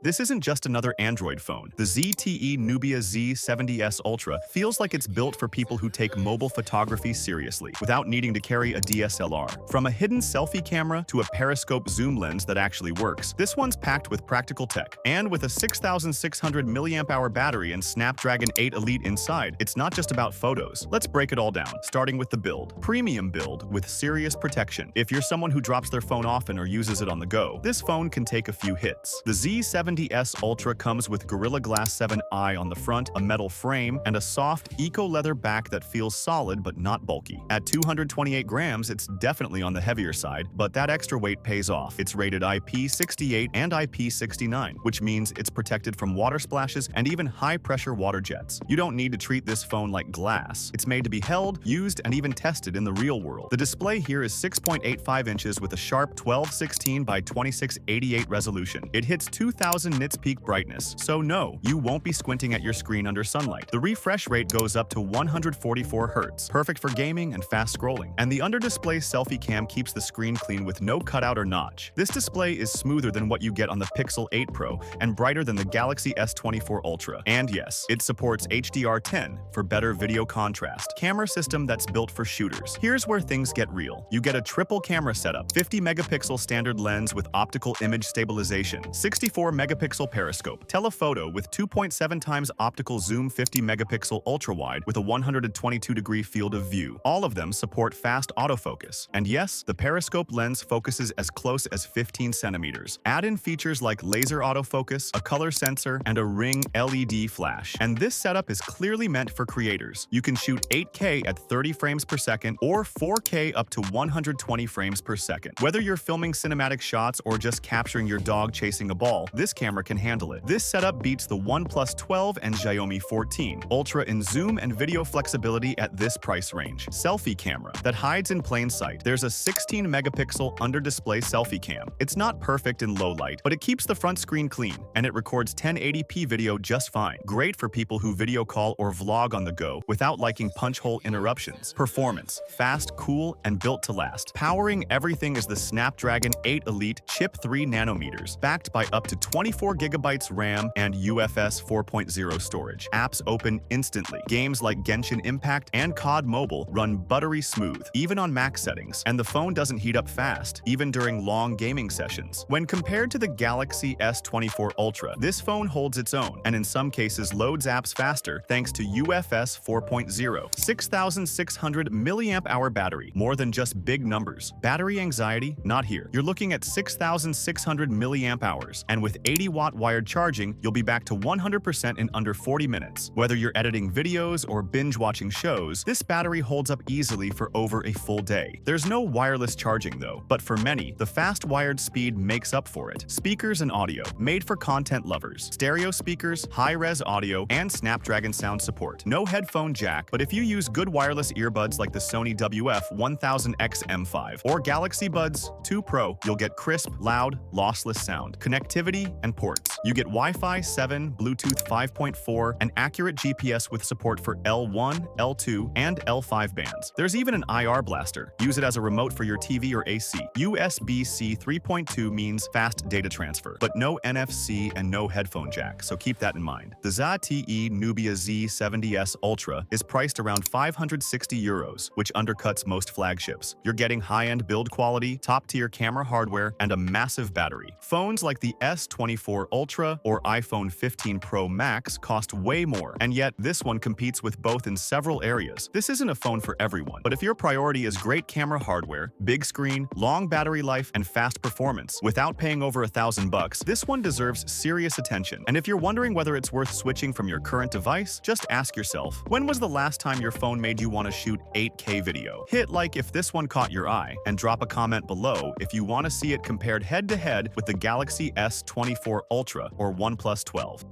This isn't just another Android phone. The ZTE Nubia Z70S Ultra feels like it's built for people who take mobile photography seriously, without needing to carry a DSLR. From a hidden selfie camera to a periscope zoom lens that actually works, this one's packed with practical tech. And with a 6,600 mAh battery and Snapdragon 8 Elite inside, it's not just about photos. Let's break it all down, starting with the build. Premium build with serious protection. If you're someone who drops their phone often or uses it on the go, this phone can take a few hits. The Z70S Ultra comes with Gorilla Glass 7i on the front, a metal frame, and a soft, eco-leather back that feels solid but not bulky. At 228 grams, it's definitely on the heavier side, but that extra weight pays off. It's rated IP68 and IP69, which means it's protected from water splashes and even high-pressure water jets. You don't need to treat this phone like glass. It's made to be held, used, and even tested in the real world. The display here is 6.85 inches with a sharp 1216 by 2688 resolution. It hits 2000 nits peak brightness, so no, you won't be squinting at your screen under sunlight. The refresh rate goes up to 144 Hz, perfect for gaming and fast scrolling. And the under-display selfie cam keeps the screen clean with no cutout or notch. This display is smoother than what you get on the Pixel 8 Pro and brighter than the Galaxy S24 Ultra. And yes, it supports HDR10 for better video contrast. Camera system that's built for shooters. Here's where things get real. You get a triple camera setup, 50 megapixel standard lens with optical image stabilization, 64 megapixel periscope, telephoto with 2.7 times optical zoom, 50 megapixel ultra wide with a 122-degree field of view. All of them support fast autofocus. And yes, the periscope lens focuses as close as 15 centimeters. Add in features like laser autofocus, a color sensor, and a ring LED flash. And this setup is clearly meant for creators. You can shoot 8K at 30 frames per second or 4K up to 120 frames per second. Whether you're filming cinematic shots or just capturing your dog chasing a ball, this camera can handle it. This setup beats the OnePlus 12 and Xiaomi 14 Ultra in zoom and video flexibility at this price range. Selfie camera that hides in plain sight. There's a 16 megapixel under-display selfie cam. It's not perfect in low light, but it keeps the front screen clean, and it records 1080p video just fine. Great for people who video call or vlog on the go without liking punch hole interruptions. Performance, fast, cool, and built to last. Powering everything is the Snapdragon 8 Elite chip 3 nanometers, backed by up to 24 gigabytes RAM and UFS 4.0 storage. Apps open instantly. Games like Genshin Impact and COD Mobile run buttery smooth, even on max settings, and the phone doesn't heat up fast, even during long gaming sessions. When compared to the Galaxy S24 Ultra, this phone holds its own, and in some cases loads apps faster thanks to UFS 4.0. 6,600 mAh battery, more than just big numbers. Battery anxiety? Not here. You're looking at 6,600 mAh, and with 80-watt wired charging, you'll be back to 100% in under 40 minutes. Whether you're editing videos or binge-watching shows, this battery holds up easily for over a full day. There's no wireless charging though, but for many, the fast wired speed makes up for it. Speakers and audio, made for content lovers. Stereo speakers, high-res audio, and Snapdragon sound support. No headphone jack, but if you use good wireless earbuds like the Sony WF-1000X M5 or Galaxy Buds 2 Pro, you'll get crisp, loud, lossless sound, connectivity, and ports. You get Wi-Fi 7, Bluetooth 5.4, and accurate GPS with support for L1, L2, and L5 bands. There's even an IR blaster. Use it as a remote for your TV or AC. USB-C 3.2 means fast data transfer, but no NFC and no headphone jack, so keep that in mind. The ZTE Nubia Z70S Ultra is priced around 560 euros, which undercuts most flagships. You're getting high-end build quality, top-tier camera hardware, and a massive battery. Phones like the S24 Ultra or iPhone 15 Pro Max cost way more, and yet this one competes with both in several areas. This isn't a phone for everyone, but if your priority is great camera hardware, big screen, long battery life, and fast performance without paying over $1,000, this one deserves serious attention. And if you're wondering whether it's worth switching from your current device, just ask yourself, when was the last time your phone made you want to shoot 8K video? Hit like if this one caught your eye, and drop a comment below if you want to see it compared head-to-head with the Galaxy S24 Ultra or OnePlus 12.